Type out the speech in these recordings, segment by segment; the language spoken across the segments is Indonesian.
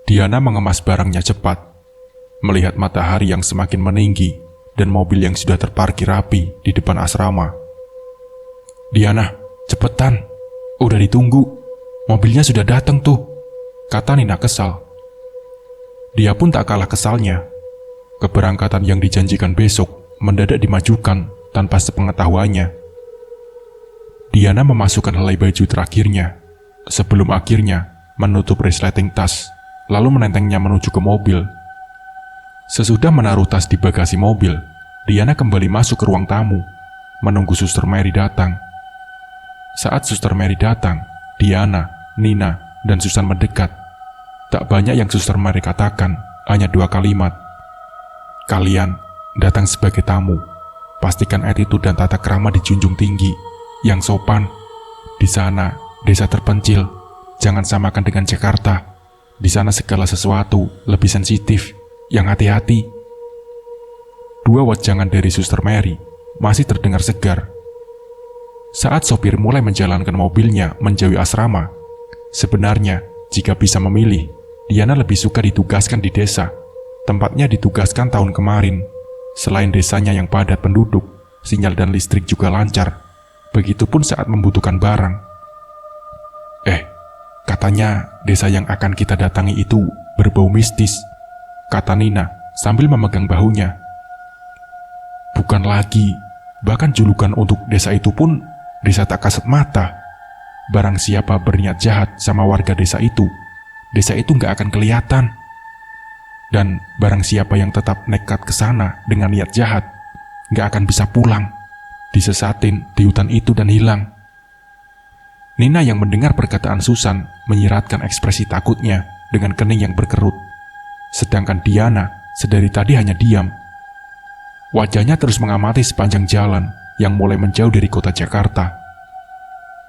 Diana mengemas barangnya cepat, melihat matahari yang semakin meninggi dan mobil yang sudah terparkir rapi di depan asrama. "Diana, cepetan, udah ditunggu, mobilnya sudah datang tuh," kata Nina kesal. Dia pun tak kalah kesalnya. Keberangkatan yang dijanjikan besok mendadak dimajukan tanpa sepengetahuannya. Diana memasukkan helai baju terakhirnya sebelum akhirnya menutup resleting tas, lalu menentengnya menuju ke mobil. Sesudah menaruh tas di bagasi mobil, Diana kembali masuk ke ruang tamu, menunggu Suster Mary datang. Saat Suster Mary datang, Diana, Nina, dan Susan mendekat. Tak banyak yang Suster Mary katakan, hanya 2 kalimat. "Kalian datang sebagai tamu, pastikan attitude dan tata krama dijunjung tinggi, yang sopan. Di sana, desa terpencil, jangan samakan dengan Jakarta. Di sana segala sesuatu lebih sensitif, yang hati-hati." 2 wejangan dari Suster Mary masih terdengar segar. Saat sopir mulai menjalankan mobilnya menjauhi asrama, sebenarnya jika bisa memilih, Diana lebih suka ditugaskan di desa. Tempatnya ditugaskan tahun kemarin. Selain desanya yang padat penduduk, sinyal dan listrik juga lancar. Begitupun saat membutuhkan barang. Katanya desa yang akan kita datangi itu berbau mistis," kata Nina sambil memegang bahunya. "Bukan lagi, bahkan julukan untuk desa itu pun desa tak kasat mata. Barang siapa berniat jahat sama warga desa itu nggak akan kelihatan. Dan barang siapa yang tetap nekat ke sana dengan niat jahat, nggak akan bisa pulang, disesatin di hutan itu dan hilang." Nina yang mendengar perkataan Susan menyiratkan ekspresi takutnya dengan kening yang berkerut. Sedangkan Diana sedari tadi hanya diam. Wajahnya terus mengamati sepanjang jalan yang mulai menjauh dari kota Jakarta.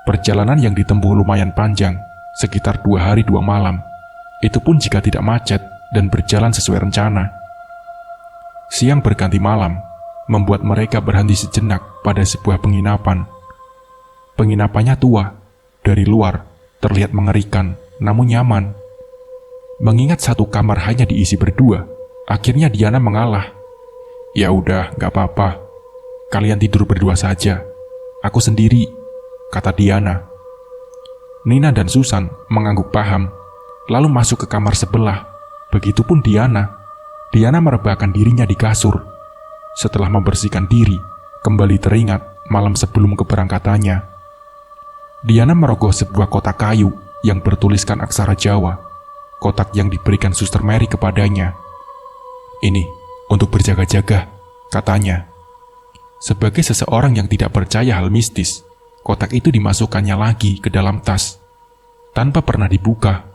Perjalanan yang ditempuh lumayan panjang, sekitar 2 hari 2 malam. Itu pun jika tidak macet dan berjalan sesuai rencana. Siang berganti malam membuat mereka berhenti sejenak pada sebuah penginapan. Penginapannya tua, dari luar terlihat mengerikan namun nyaman. Mengingat satu kamar hanya diisi berdua, akhirnya Diana mengalah. "Ya udah, gak apa-apa. Kalian tidur berdua saja. Aku sendiri," kata Diana. Nina dan Susan mengangguk paham, lalu masuk ke kamar sebelah. Begitupun Diana. Diana merebahkan dirinya di kasur. Setelah membersihkan diri, kembali teringat malam sebelum keberangkatannya. Diana merogoh sebuah kotak kayu yang bertuliskan aksara Jawa. Kotak yang diberikan Suster Mary kepadanya. "Ini untuk berjaga-jaga," katanya. Sebagai seseorang yang tidak percaya hal mistis, kotak itu dimasukkannya lagi ke dalam tas. Tanpa pernah dibuka.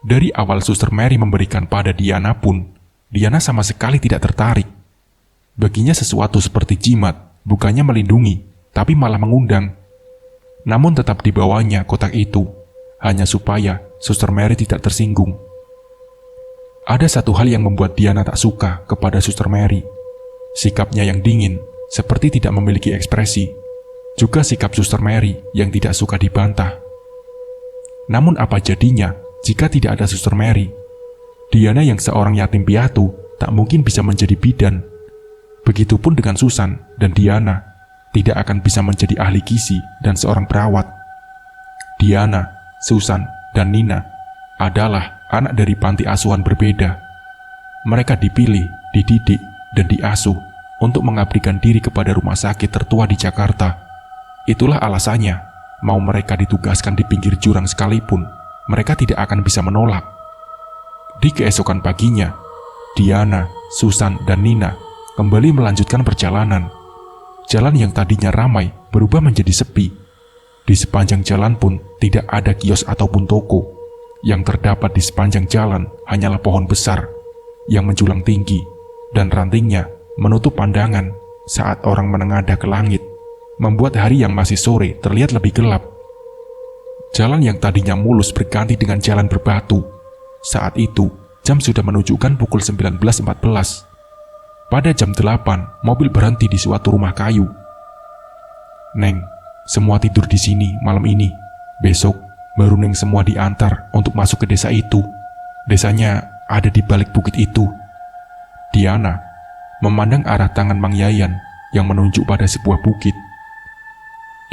Dari awal Suster Mary memberikan pada Diana pun, Diana sama sekali tidak tertarik. Baginya sesuatu seperti jimat, bukannya melindungi, tapi malah mengundang. Namun tetap dibawanya kotak itu, hanya supaya Suster Mary tidak tersinggung. Ada satu hal yang membuat Diana tak suka kepada Suster Mary. Sikapnya yang dingin, seperti tidak memiliki ekspresi. Juga sikap Suster Mary yang tidak suka dibantah. Namun apa jadinya jika tidak ada Suster Mary? Diana yang seorang yatim piatu tak mungkin bisa menjadi bidan. Begitupun dengan Susan dan Diana tidak akan bisa menjadi ahli gizi dan seorang perawat. Diana, Susan, dan Nina adalah anak dari panti asuhan berbeda. Mereka dipilih, dididik, dan diasuh untuk mengabdikan diri kepada rumah sakit tertua di Jakarta. Itulah alasannya, mau mereka ditugaskan di pinggir jurang sekalipun, mereka tidak akan bisa menolak. Di keesokan paginya, Diana, Susan, dan Nina kembali melanjutkan perjalanan. Jalan yang tadinya ramai berubah menjadi sepi. Di sepanjang jalan pun tidak ada kios ataupun toko. Yang terdapat di sepanjang jalan hanyalah pohon besar yang menjulang tinggi dan rantingnya menutup pandangan saat orang menengadah ke langit, membuat hari yang masih sore terlihat lebih gelap. Jalan yang tadinya mulus berganti dengan jalan berbatu. Saat itu, jam sudah menunjukkan pukul 19.14. Pada jam 8, mobil berhenti di suatu rumah kayu. "Neng, semua tidur di sini malam ini. Besok, baru Neng semua diantar untuk masuk ke desa itu," desanya ada di balik bukit itu. Diana memandang arah tangan Mang Yayan yang menunjuk pada sebuah bukit.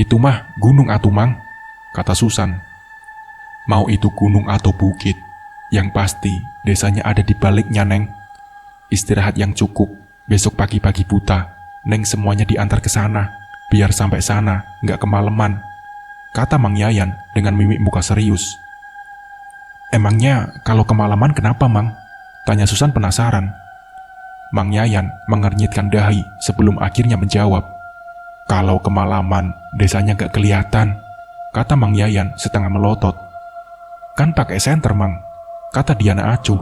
Itu mah gunung atuh Mang, kata Susan. Mau itu gunung atau bukit, yang pasti desanya ada di baliknya Neng. Istirahat yang cukup, besok pagi-pagi buta Neng semuanya diantar ke sana, biar sampai sana nggak kemalaman, kata Mang Yayan dengan mimik muka serius. Emangnya kalau kemalaman kenapa Mang? Tanya Susan penasaran. Mang Yayan mengernyitkan dahi sebelum akhirnya menjawab. Kalau kemalaman desanya nggak kelihatan, kata Mang Yayan setengah melotot. Kan pakai senter Mang, kata Diana acuh.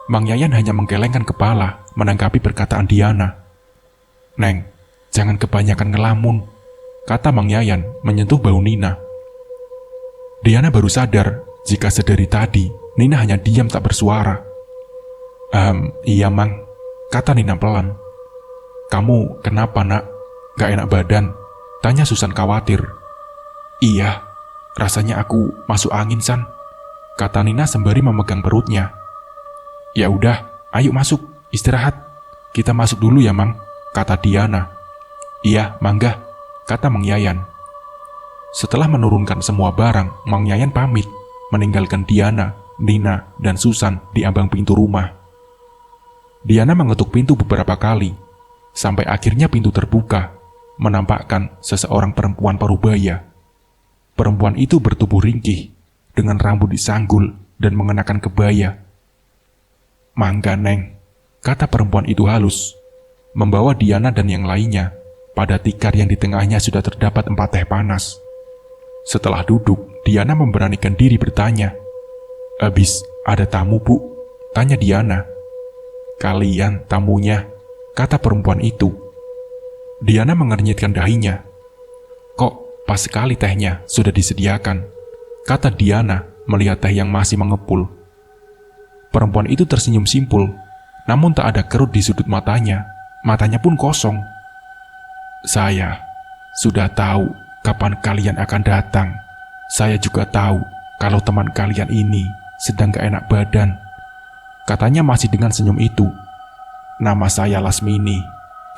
Mang Yayan hanya menggelengkan kepala menanggapi perkataan Diana. Neng, jangan kebanyakan ngelamun, kata Mang Yayan menyentuh bahu Nina. Diana baru sadar jika sedari tadi Nina hanya diam tak bersuara. Iya Mang, kata Nina pelan. Kamu kenapa nak? Gak enak badan? Tanya Susan khawatir. Iya, rasanya aku masuk angin San, kata Nina sembari memegang perutnya. Ya udah, ayo masuk, istirahat. Kita masuk dulu ya Mang, kata Diana. Iya, mangga, kata Mang Yayan. Setelah menurunkan semua barang, Mang Yayan pamit, meninggalkan Diana, Nina, dan Susan di ambang pintu rumah. Diana mengetuk pintu beberapa kali, sampai akhirnya pintu terbuka, menampakkan seseorang perempuan parubaya. Perempuan itu bertubuh ringkih, dengan rambut disanggul dan mengenakan kebaya. Mangga Neng, kata perempuan itu halus, membawa Diana dan yang lainnya pada tikar yang di tengahnya sudah terdapat 4 teh panas. Setelah duduk, Diana memberanikan diri bertanya. Abis ada tamu Bu? Tanya Diana. Kalian tamunya, kata perempuan itu. Diana mengernyitkan dahinya. Kok pas sekali tehnya sudah disediakan, kata Diana melihat teh yang masih mengepul. Perempuan itu tersenyum simpul, namun tak ada kerut di sudut matanya. Matanya pun kosong. Saya sudah tahu kapan kalian akan datang. Saya juga tahu kalau teman kalian ini sedang gak enak badan, katanya masih dengan senyum itu. Nama saya Lasmini,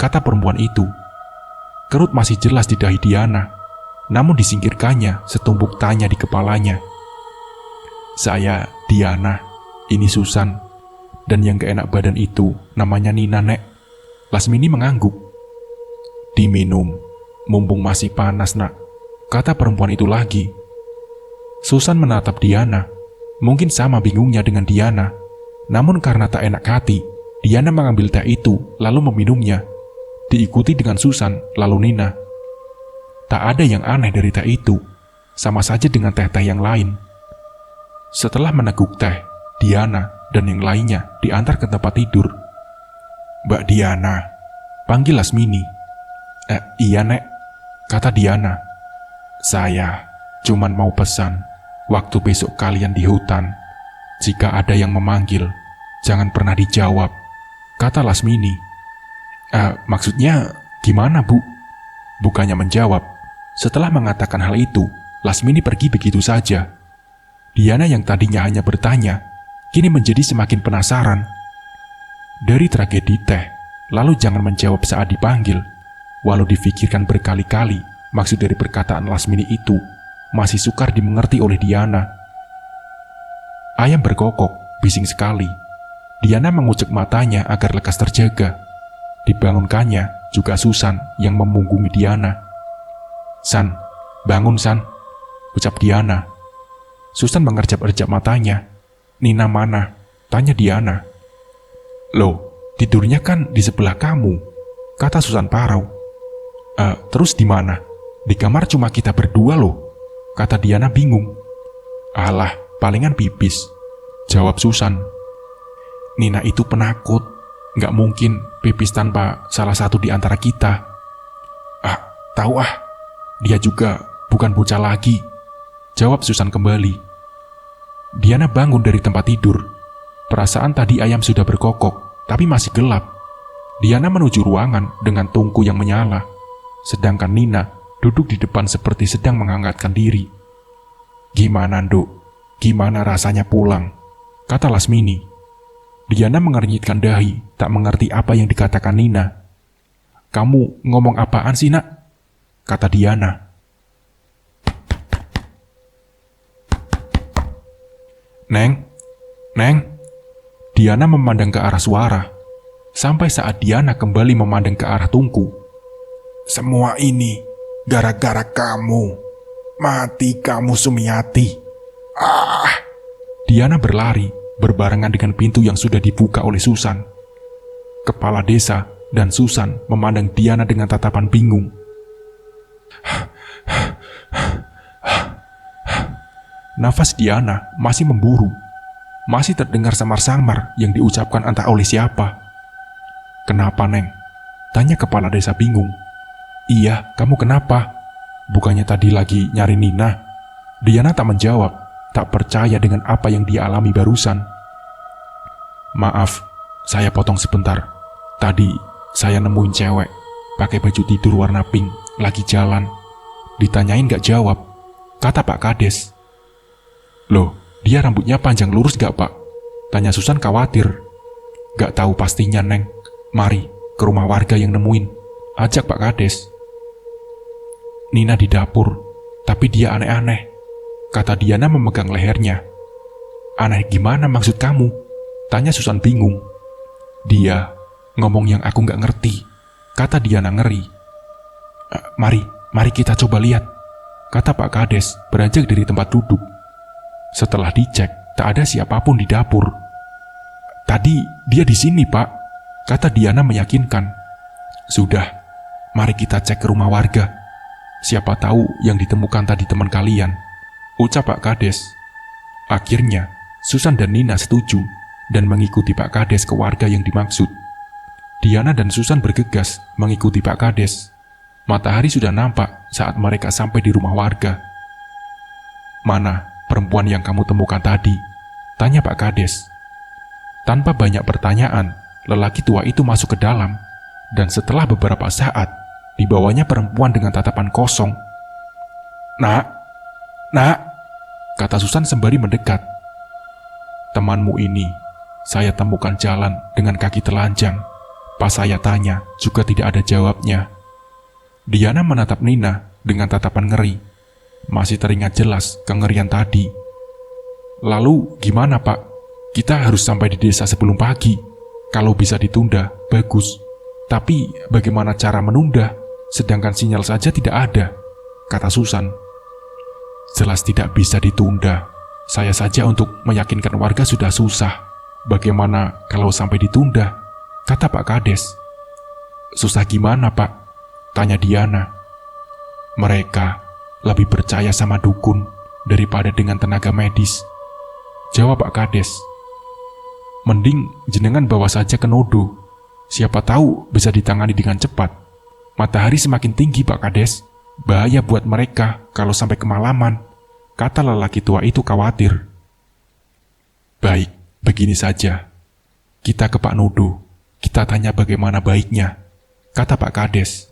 kata perempuan itu. Kerut masih jelas di dahi Diana, namun disingkirkannya setumpuk tanya di kepalanya. Saya Diana, ini Susan, dan yang gak enak badan itu namanya Nina Nek. Lasmini mengangguk. Diminum, mumpung masih panas nak, kata perempuan itu lagi. Susan menatap Diana, mungkin sama bingungnya dengan Diana, namun karena tak enak hati, Diana mengambil teh itu lalu meminumnya, diikuti dengan Susan lalu Nina. Tak ada yang aneh dari teh itu, sama saja dengan teh-teh yang lain. Setelah meneguk teh, Diana dan yang lainnya diantar ke tempat tidur. Mbak Diana, panggil Lasmini. Iya Nek, kata Diana. Saya cuman mau pesan, waktu besok kalian di hutan, jika ada yang memanggil, jangan pernah dijawab, kata Lasmini. Maksudnya gimana Bu? Bukannya menjawab. Setelah mengatakan hal itu, Lasmini pergi begitu saja. Diana yang tadinya hanya bertanya, kini menjadi semakin penasaran. Dari tragedi teh, lalu jangan menjawab saat dipanggil, walau difikirkan berkali-kali, maksud dari perkataan Lasmini itu masih sukar dimengerti oleh Diana. Ayam berkokok, bising sekali. Diana mengucek matanya agar lekas terjaga. Dibangunkannya juga Susan yang memunggungi Diana. San, bangun San, ucap Diana. Susan mengerjap-erjap matanya. Nina mana? Tanya Diana. Loh, tidurnya kan di sebelah kamu, kata Susan parau. Terus di mana? Di kamar cuma kita berdua loh, kata Diana bingung. Alah, palingan pipis, jawab Susan. Nina itu penakut, gak mungkin pipis tanpa salah satu di antara kita. Tahu dia juga bukan bocah lagi, jawab Susan kembali. Diana bangun dari tempat tidur. Perasaan tadi ayam sudah berkokok, tapi masih gelap. Diana menuju ruangan dengan tungku yang menyala, sedangkan Nina duduk di depan seperti sedang menghangatkan diri. Gimana Nduk? Gimana rasanya pulang? kata Lasmini. Diana mengernyitkan dahi, tak mengerti apa yang dikatakan Nina. Kamu ngomong apaan sih, Nak? Kata Diana. Neng, Diana memandang ke arah suara. Sampai saat Diana kembali memandang ke arah Tungku. Semua ini gara-gara kamu. Mati kamu, Sumiati. Diana berlari, berbarengan dengan pintu yang sudah dibuka oleh Susan. Kepala desa dan Susan memandang Diana dengan tatapan bingung. Nafas Diana masih memburu. Masih terdengar samar-samar yang diucapkan entah oleh siapa. Kenapa, Neng? Tanya kepala desa bingung. Iya, kamu kenapa? Bukannya tadi lagi nyari Nina? Diana tak menjawab, tak percaya dengan apa yang dia alami barusan. Maaf, saya potong sebentar. Tadi saya nemuin cewek pakai baju tidur warna pink, lagi jalan. Ditanyain gak jawab, kata Pak Kades. Loh, dia rambutnya panjang lurus gak, Pak? Tanya Susan khawatir. Gak tahu pastinya, Neng. Mari ke rumah warga yang nemuin, ajak Pak Kades. Nina di dapur, tapi dia aneh-aneh, kata Diana memegang lehernya. Aneh gimana maksud kamu? Tanya Susan bingung. Dia ngomong yang aku gak ngerti, kata Diana ngeri. Mari kita coba lihat, kata Pak Kades beranjak dari tempat duduk. Setelah dicek, tak ada siapapun di dapur. Tadi dia di sini, Pak, kata Diana meyakinkan. Sudah, mari kita cek ke rumah warga. Siapa tahu yang ditemukan tadi teman kalian, ucap Pak Kades. Akhirnya, Susan dan Nina setuju dan mengikuti Pak Kades ke warga yang dimaksud. Diana dan Susan bergegas mengikuti Pak Kades. Matahari sudah nampak saat mereka sampai di rumah warga. Mana perempuan yang kamu temukan tadi? Tanya Pak Kades. Tanpa banyak pertanyaan, lelaki tua itu masuk ke dalam, dan setelah beberapa saat, dibawanya perempuan dengan tatapan kosong. Nak, kata Susan sembari mendekat. Temanmu ini, saya temukan jalan dengan kaki telanjang. Pas saya tanya, juga tidak ada jawabnya. Diana menatap Nina dengan tatapan ngeri. Masih teringat jelas kengerian tadi. Lalu gimana, Pak? Kita harus sampai di desa sebelum pagi. Kalau bisa ditunda, bagus. Tapi bagaimana cara menunda? Sedangkan sinyal saja tidak ada, kata Susan. Jelas tidak bisa ditunda. Saya saja untuk meyakinkan warga sudah susah. Bagaimana kalau sampai ditunda? Kata Pak Kades. Susah gimana, Pak? Tanya Diana. Mereka lebih percaya sama dukun daripada dengan tenaga medis, jawab Pak Kades. Mending jenengan bawa saja ke Nodo. Siapa tahu bisa ditangani dengan cepat. Matahari semakin tinggi, Pak Kades. Bahaya buat mereka kalau sampai kemalaman, kata lelaki tua itu khawatir. Baik, begini saja. Kita ke Pak Nodo. Kita tanya bagaimana baiknya, kata Pak Kades.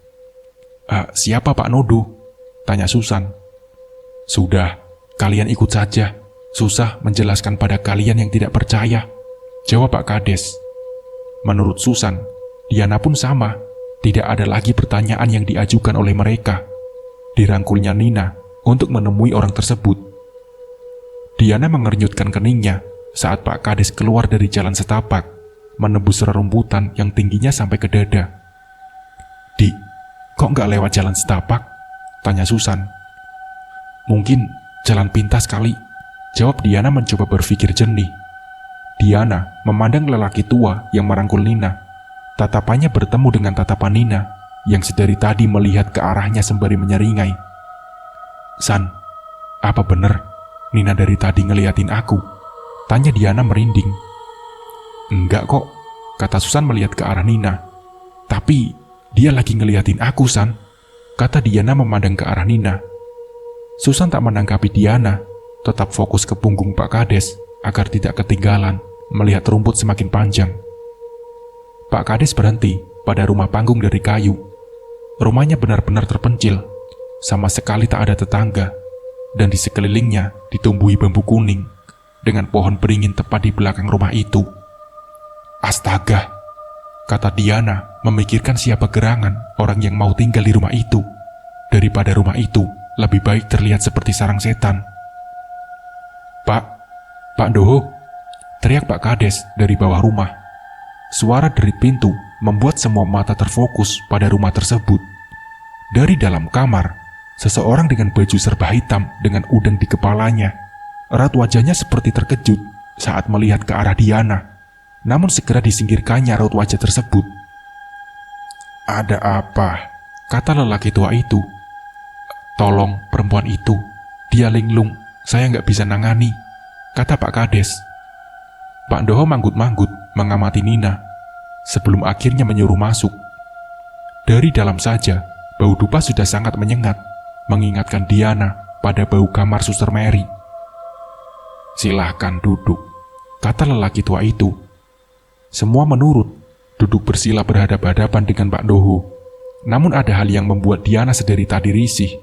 Siapa Pak Nodo? Tanya Susan. Sudah, kalian ikut saja. Susah menjelaskan pada kalian yang tidak percaya, jawab Pak Kades. Menurut Susan, Diana pun sama. Tidak ada lagi pertanyaan yang diajukan oleh mereka. Dirangkulnya Nina untuk menemui orang tersebut. Diana mengernyutkan keningnya saat Pak Kades keluar dari jalan setapak, menembus rerumputan yang tingginya sampai ke dada. Di, kok nggak lewat jalan setapak? Tanya Susan. Mungkin jalan pintas kali, jawab Diana mencoba berpikir jernih. Diana memandang lelaki tua yang merangkul Nina. Tatapannya bertemu dengan tatapan Nina yang sedari tadi melihat ke arahnya sembari menyeringai. San, apa bener Nina dari tadi ngeliatin aku? Tanya Diana merinding. Enggak kok, kata Susan melihat ke arah Nina. Tapi dia lagi ngeliatin aku, San, kata Diana memandang ke arah Nina. Susan tak menanggapi Diana, tetap fokus ke punggung Pak Kades agar tidak ketinggalan melihat rumput semakin panjang. Pak Kades berhenti pada rumah panggung dari kayu. Rumahnya benar-benar terpencil, sama sekali tak ada tetangga, dan di sekelilingnya ditumbuhi bambu kuning dengan pohon beringin tepat di belakang rumah itu. Astaga, kata Diana memikirkan siapa gerangan orang yang mau tinggal di rumah itu. Daripada rumah itu lebih baik terlihat seperti sarang setan. Pak Doho, teriak Pak Kades dari bawah rumah. Suara derit pintu membuat semua mata terfokus pada rumah tersebut. Dari dalam kamar, seseorang dengan baju serba hitam dengan udang di kepalanya. Erat wajahnya seperti terkejut saat melihat ke arah Diana, namun segera disingkirkannya raut wajah tersebut. Ada apa? Kata lelaki tua itu. Tolong perempuan itu, dia linglung, saya nggak bisa nangani, kata Pak Kades. Pak Doho manggut-manggut mengamati Nina sebelum akhirnya menyuruh masuk. Dari dalam saja, bau dupa sudah sangat menyengat, mengingatkan Diana pada bau kamar Suster Mary. Silahkan duduk, kata lelaki tua itu. Semua menurut, duduk bersila berhadap-hadapan dengan Pak Doho. Namun ada hal yang membuat Diana sedari tadi risih.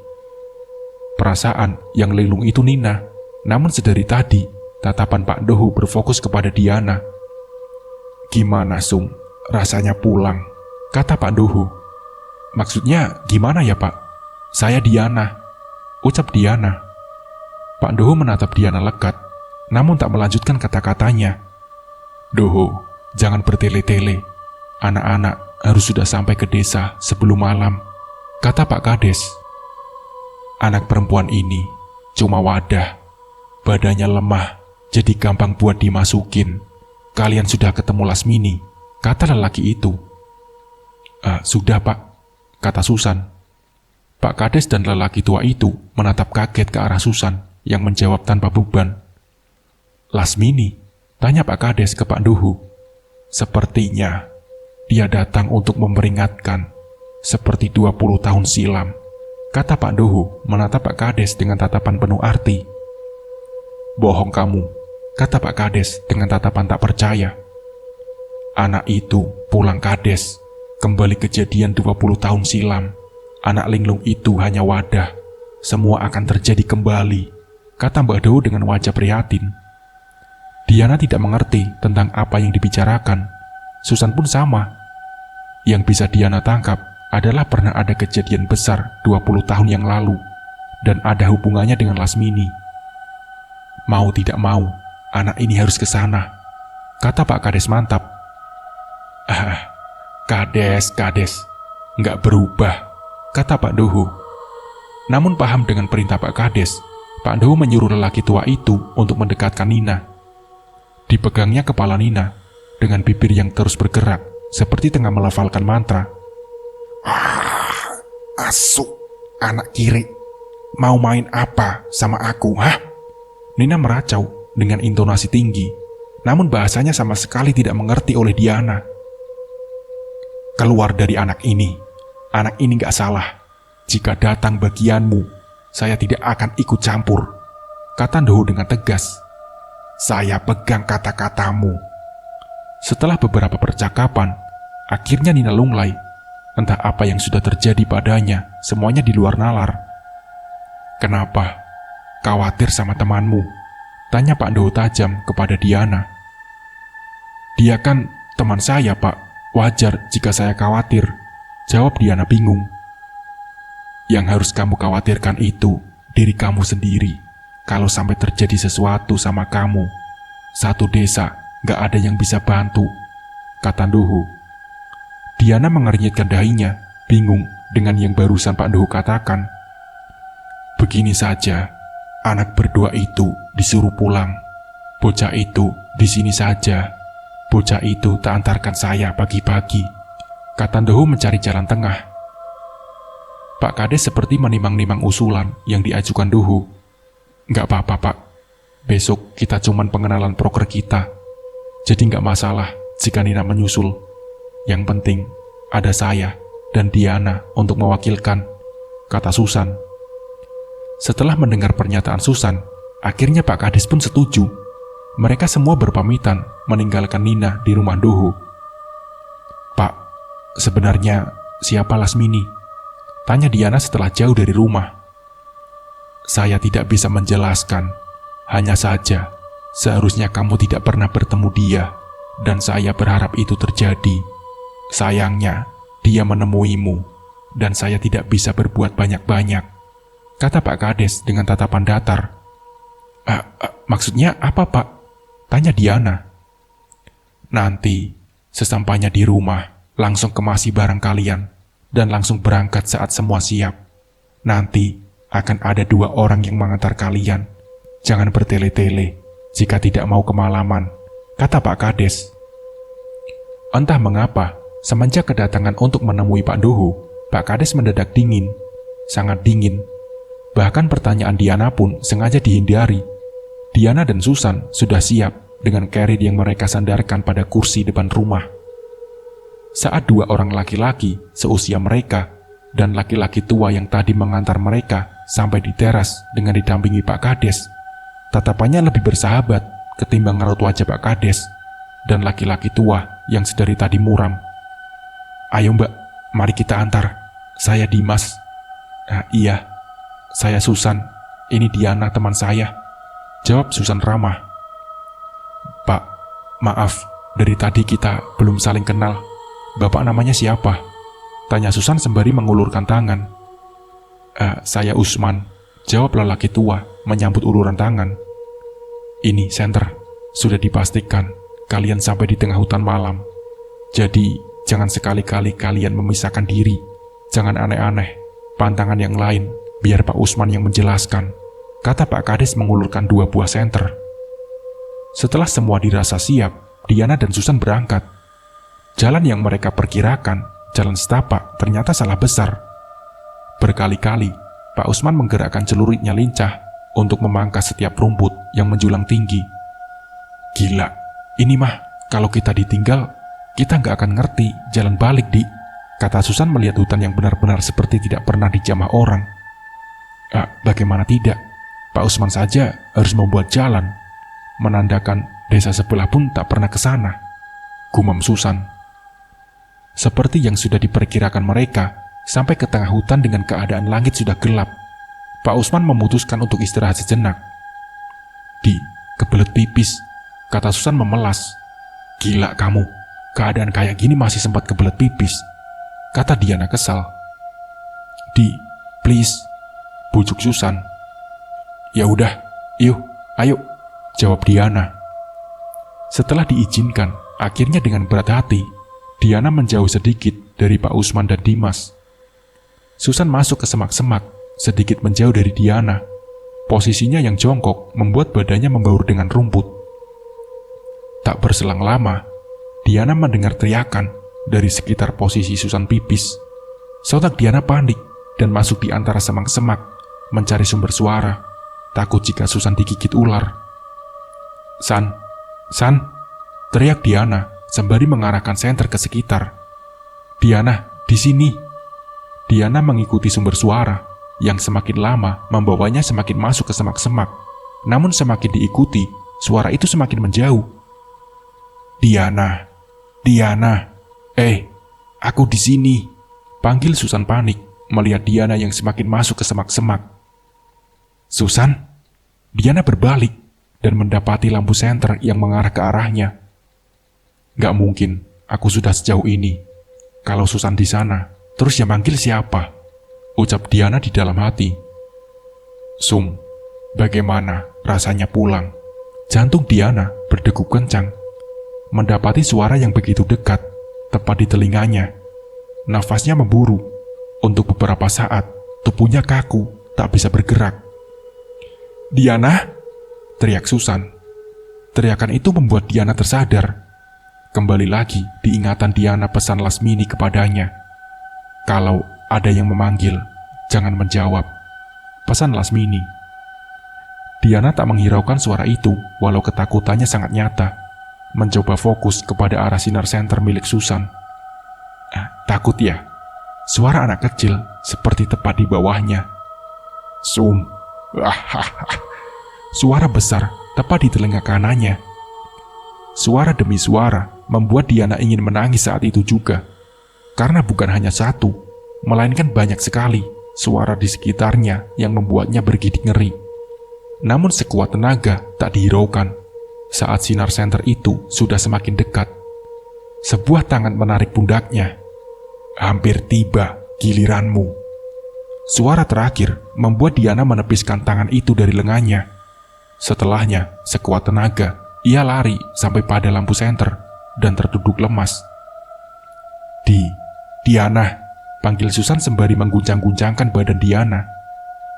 Perasaan yang linglung itu Nina, namun sedari tadi, tatapan Pak Doho berfokus kepada Diana. Gimana Sung, rasanya pulang, kata Pak Doho. Maksudnya gimana ya Pak? Saya Diana, ucap Diana. Pak Doho menatap Diana lekat, namun tak melanjutkan kata-katanya. Doho, jangan bertele-tele. Anak-anak harus sudah sampai ke desa sebelum malam, kata Pak Kades. Anak perempuan ini cuma wadah. Badannya lemah, jadi gampang buat dimasukin. Kalian sudah ketemu Lasmini, kata lelaki itu. Sudah Pak, kata Susan. Pak Kades dan lelaki tua itu menatap kaget ke arah Susan yang menjawab tanpa beban. Lasmini, tanya Pak Kades ke Pak Doho. Sepertinya dia datang untuk memperingatkan, seperti 20 tahun silam, kata Pak Doho menatap Pak Kades dengan tatapan penuh arti. Bohong kamu, kata Pak Kades dengan tatapan tak percaya. Anak itu pulang Kades, kembali kejadian 20 tahun silam. Anak linglung itu hanya wadah, semua akan terjadi kembali, kata Mbak Doho dengan wajah prihatin. Diana tidak mengerti tentang apa yang dibicarakan. Susan pun sama. Yang bisa Diana tangkap adalah pernah ada kejadian besar 20 tahun yang lalu dan ada hubungannya dengan Lasmini. Mau tidak mau, anak ini harus ke sana, kata Pak Kades mantap. Kades, nggak berubah, kata Pak Doho. Namun paham dengan perintah Pak Kades, Pak Doho menyuruh lelaki tua itu untuk mendekatkan Nina. Dipegangnya kepala Nina dengan bibir yang terus bergerak seperti tengah melafalkan mantra. Asuk, anak kiri, mau main apa sama aku, hah? Nina meracau dengan intonasi tinggi, namun bahasanya sama sekali tidak mengerti oleh Diana. Keluar dari anak ini gak salah. Jika datang bagianmu, saya tidak akan ikut campur, kata Doho dengan tegas. Saya pegang kata-katamu. Setelah beberapa percakapan, akhirnya Nina lunglai. Entah apa yang sudah terjadi padanya, semuanya di luar nalar. Kenapa? Khawatir sama temanmu? Tanya Pak Doho tajam kepada Diana. Dia kan teman saya, Pak. Wajar jika saya khawatir, jawab Diana bingung. Yang harus kamu khawatirkan itu diri kamu sendiri. Kalau sampai terjadi sesuatu sama kamu, satu desa gak ada yang bisa bantu, kata Doho. Diana mengernyitkan dahinya, bingung dengan yang barusan Pak Doho katakan. Begini saja, anak berdua itu disuruh pulang. Bocah itu di sini saja. Bocah itu tak antarkan saya pagi-pagi, kata Doho mencari jalan tengah. Pak Kades seperti menimang-nimang usulan yang diajukan Doho. Nggak apa-apa Pak, besok kita cuman pengenalan proker kita, jadi nggak masalah jika Nina menyusul. Yang penting ada saya dan Diana untuk mewakilkan, kata Susan. Setelah mendengar pernyataan Susan, akhirnya Pak Kades pun setuju. Mereka semua berpamitan meninggalkan Nina di rumah Doho. Pak, sebenarnya siapa Lasmini? Tanya Diana setelah jauh dari rumah. Saya tidak bisa menjelaskan, hanya saja Seharusnya kamu tidak pernah bertemu dia, dan saya berharap itu terjadi. Sayangnya, dia menemuimu, dan saya tidak bisa berbuat banyak-banyak," kata Pak Kades dengan tatapan datar. Maksudnya apa, Pak?" tanya Diana. "Nanti, sesampainya di rumah, langsung kemasi barang kalian, dan langsung berangkat saat semua siap. Nanti, akan ada 2 orang yang mengantar kalian. Jangan bertele-tele jika tidak mau kemalaman," kata Pak Kades. Entah mengapa, semenjak kedatangan untuk menemui Pak Doho, Pak Kades mendadak dingin, sangat dingin. Bahkan pertanyaan Diana pun sengaja dihindari. Diana dan Susan sudah siap dengan carrier yang mereka sandarkan pada kursi depan rumah. Saat 2 orang laki-laki seusia mereka dan laki-laki tua yang tadi mengantar mereka sampai di teras dengan didampingi Pak Kades, tatapannya lebih bersahabat ketimbang raut wajah Pak Kades dan laki-laki tua yang sedari tadi muram. "Ayo Mbak, mari kita antar. Saya Dimas." "Iya, saya Susan. Ini Diana teman saya," jawab Susan ramah. "Pak, maaf, dari tadi kita belum saling kenal. Bapak namanya siapa?" tanya Susan sembari mengulurkan tangan. Saya Usman," jawab lelaki tua menyambut uluran tangan. "Ini senter, sudah dipastikan kalian sampai di tengah hutan malam. Jadi, jangan sekali-kali kalian memisahkan diri. Jangan aneh-aneh, pantangan yang lain, biar Pak Usman yang menjelaskan," kata Pak Kades mengulurkan 2 buah senter. Setelah semua dirasa siap, Diana dan Susan berangkat. Jalan yang mereka perkirakan, jalan setapak, ternyata salah besar. Berkali-kali, Pak Usman menggerakkan celuritnya lincah untuk memangkas setiap rumput yang menjulang tinggi. "Gila, ini mah kalau kita ditinggal, kita nggak akan ngerti jalan balik, Di," kata Susan melihat hutan yang benar-benar seperti tidak pernah dijamah orang. Bagaimana tidak? Pak Usman saja harus membuat jalan, menandakan desa sebelah pun tak pernah ke sana," gumam Susan. Seperti yang sudah diperkirakan mereka, sampai ke tengah hutan dengan keadaan langit sudah gelap. Pak Usman memutuskan untuk istirahat sejenak. "Di, kebelet pipis," kata Susan memelas. "Gila kamu, keadaan kayak gini masih sempat kebelet pipis," kata Diana kesal. "Di, please," bujuk Susan. "Ya udah, yuk, ayo," jawab Diana. Setelah diizinkan, akhirnya dengan berat hati, Diana menjauh sedikit dari Pak Usman dan Dimas. Susan masuk ke semak-semak, sedikit menjauh dari Diana. Posisinya yang jongkok membuat badannya membaur dengan rumput. Tak berselang lama, Diana mendengar teriakan dari sekitar posisi Susan pipis. Sontak Diana panik dan masuk di antara semak-semak, mencari sumber suara, takut jika Susan digigit ular. San, teriak Diana sembari mengarahkan senter ke sekitar. "Diana, di sini." Diana mengikuti sumber suara yang semakin lama membawanya semakin masuk ke semak-semak. Namun semakin diikuti, suara itu semakin menjauh. Diana, aku di sini," panggil Susan panik melihat Diana yang semakin masuk ke semak-semak. "Susan?" Diana berbalik dan mendapati lampu senter yang mengarah ke arahnya. "Gak mungkin, aku sudah sejauh ini. Kalau Susan di sana, terus yang manggil siapa?" ucap Diana di dalam hati. "Sum, bagaimana rasanya pulang?" Jantung Diana berdegup kencang. Mendapati suara yang begitu dekat, tepat di telinganya. Nafasnya memburu. Untuk beberapa saat, tubuhnya kaku, tak bisa bergerak. "Diana!" teriak Susan. Teriakan itu membuat Diana tersadar. Kembali lagi diingatan Diana pesan Lasmini kepadanya. Kalau ada yang memanggil, jangan menjawab. Pesan Lasmini. Diana tak menghiraukan suara itu, walau ketakutannya sangat nyata. Mencoba fokus kepada arah sinar senter milik Susan. Takut ya? Suara anak kecil seperti tepat di bawahnya. "Sum." Suara besar tepat di telinga kanannya. Suara demi suara membuat Diana ingin menangis saat itu juga. Karena bukan hanya satu, melainkan banyak sekali suara di sekitarnya yang membuatnya bergidik ngeri. Namun sekuat tenaga tak dihiraukan. Saat sinar senter itu sudah semakin dekat, sebuah tangan menarik pundaknya. "Hampir tiba giliranmu." Suara terakhir membuat Diana menepiskan tangan itu dari lengannya. Setelahnya, sekuat tenaga, ia lari sampai pada lampu senter dan terduduk lemas. Diana, panggil Susan sembari mengguncang-guncangkan badan Diana.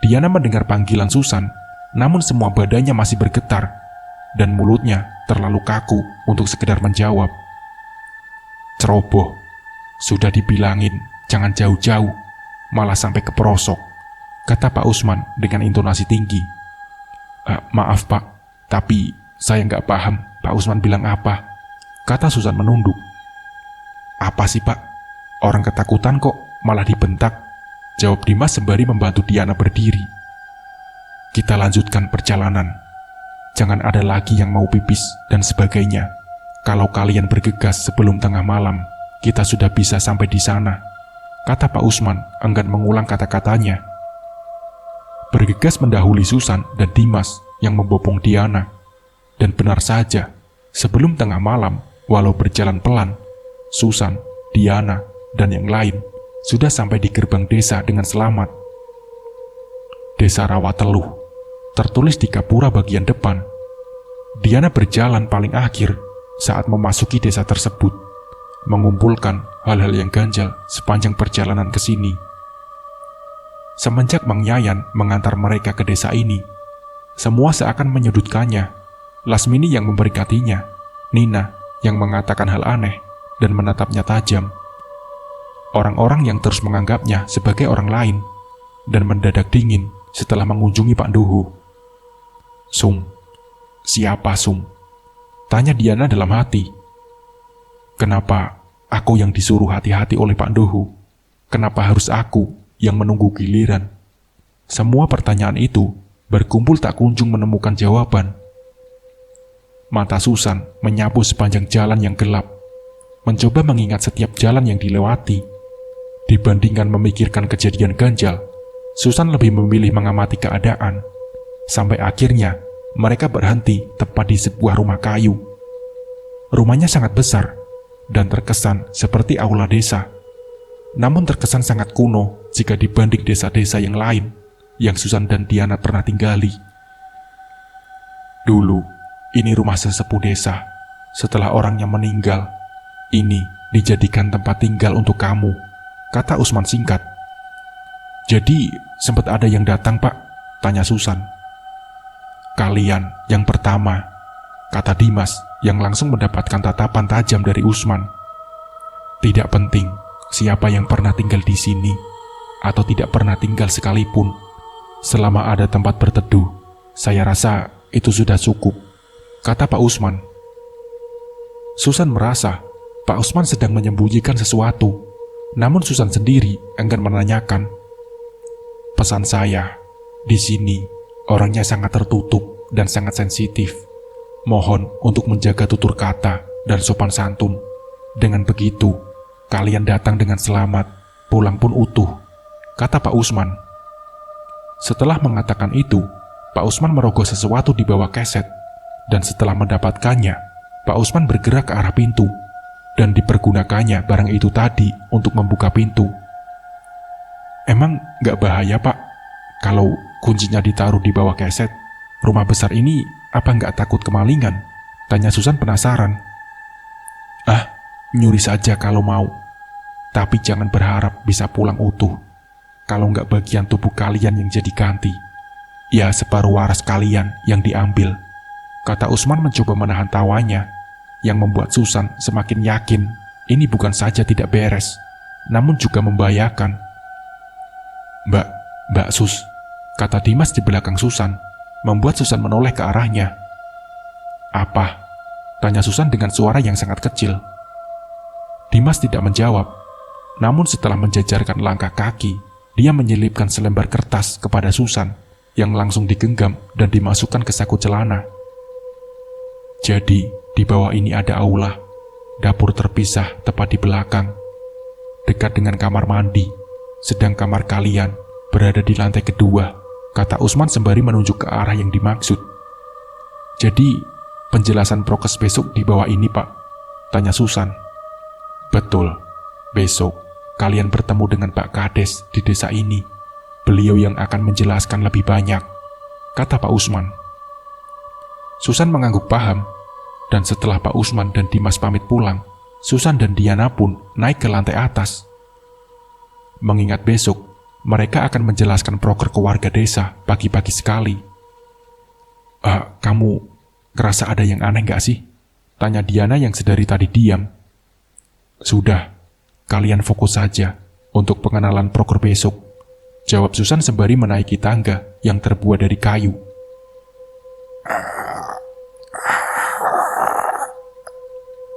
Diana mendengar panggilan Susan, namun semua badannya masih bergetar, dan mulutnya terlalu kaku untuk sekedar menjawab. "Ceroboh, sudah dibilangin jangan jauh-jauh, malah sampai ke pelosok," kata Pak Usman dengan intonasi tinggi. "Maaf Pak, tapi saya nggak paham Pak Usman bilang apa," kata Susan menunduk. "Apa sih Pak? Orang ketakutan kok malah dibentak," jawab Dimas sembari membantu Diana berdiri. "Kita lanjutkan perjalanan. Jangan ada lagi yang mau pipis dan sebagainya. Kalau kalian bergegas sebelum tengah malam, kita sudah bisa sampai di sana," kata Pak Usman enggan mengulang kata-katanya. Bergegas mendahului Susan dan Dimas yang membopong Diana. Dan benar saja, sebelum tengah malam, walau berjalan pelan, Susan, Diana, dan yang lain sudah sampai di gerbang desa dengan selamat. Desa Rawateluh, tertulis di gapura bagian depan. Diana berjalan paling akhir saat memasuki desa tersebut, mengumpulkan hal-hal yang ganjal sepanjang perjalanan ke sini. Semenjak Mang Yayan mengantar mereka ke desa ini, semua seakan menyudutkannya. Lasmini yang memberkatinya, Nina yang mengatakan hal aneh dan menatapnya tajam. Orang-orang yang terus menganggapnya sebagai orang lain dan mendadak dingin setelah mengunjungi Pak Nduhu. "Sum, siapa Sum?" tanya Diana dalam hati. "Kenapa aku yang disuruh hati-hati oleh Pak Nduhu? Kenapa harus aku yang menunggu giliran?" Semua pertanyaan itu berkumpul tak kunjung menemukan jawaban. Mata Susan menyapu sepanjang jalan yang gelap, mencoba mengingat setiap jalan yang dilewati. Dibandingkan memikirkan kejadian ganjal, Susan lebih memilih mengamati keadaan. Sampai akhirnya, mereka berhenti tepat di sebuah rumah kayu. Rumahnya sangat besar dan terkesan seperti aula desa. Namun terkesan sangat kuno jika dibanding desa-desa yang lain yang Susan dan Diana pernah tinggali. "Dulu, ini rumah sesepuh desa. Setelah orangnya meninggal, ini dijadikan tempat tinggal untuk kamu," kata Usman singkat. "Jadi sempat ada yang datang Pak?" tanya Susan. "Kalian yang pertama," kata Dimas yang langsung mendapatkan tatapan tajam dari Usman. "Tidak penting siapa yang pernah tinggal di sini atau tidak pernah tinggal sekalipun. Selama ada tempat berteduh, saya rasa itu sudah cukup," kata Pak Usman. Susan merasa Pak Usman sedang menyembunyikan sesuatu. Namun Susan sendiri enggan menanyakan. "Pesan saya, di sini orangnya sangat tertutup dan sangat sensitif. Mohon untuk menjaga tutur kata dan sopan santun. Dengan begitu, kalian datang dengan selamat, pulang pun utuh," kata Pak Usman. Setelah mengatakan itu, Pak Usman merogoh sesuatu di bawah keset, dan setelah mendapatkannya, Pak Usman bergerak ke arah pintu dan dipergunakannya barang itu tadi untuk membuka pintu. "Emang nggak bahaya Pak, kalau kuncinya ditaruh di bawah keset? Rumah besar ini apa nggak takut kemalingan?" tanya Susan penasaran. "Ah, nyuri saja kalau mau. Tapi jangan berharap bisa pulang utuh. Kalau nggak bagian tubuh kalian yang jadi ganti, ya separuh waras kalian yang diambil," kata Usman mencoba menahan tawanya, yang membuat Susan semakin yakin ini bukan saja tidak beres, namun juga membahayakan. Mbak Sus," kata Dimas di belakang Susan, membuat Susan menoleh ke arahnya. "Apa?" tanya Susan dengan suara yang sangat kecil. Dimas tidak menjawab, namun setelah menjajarkan langkah kaki, dia menyelipkan selembar kertas kepada Susan yang langsung digenggam dan dimasukkan ke saku celana. "Jadi, di bawah ini ada aula, dapur terpisah tepat di belakang, dekat dengan kamar mandi, sedang kamar kalian berada di lantai kedua," kata Usman sembari menunjuk ke arah yang dimaksud. "Jadi, Penjelasan prokes besok di bawah ini, Pak, tanya Susan. Betul, besok kalian bertemu dengan Pak Kades di desa ini. Beliau yang akan menjelaskan lebih banyak, kata Pak Usman. Susan mengangguk paham, dan setelah Pak Usman dan Dimas pamit pulang, Susan dan Diana pun naik ke lantai atas. Mengingat besok, mereka akan menjelaskan proker ke warga desa pagi-pagi sekali. Kamu ngerasa ada yang aneh gak sih? Tanya Diana yang sedari tadi diam. Sudah, kalian fokus saja untuk pengenalan proker besok, jawab Susan sembari menaiki tangga yang terbuat dari kayu.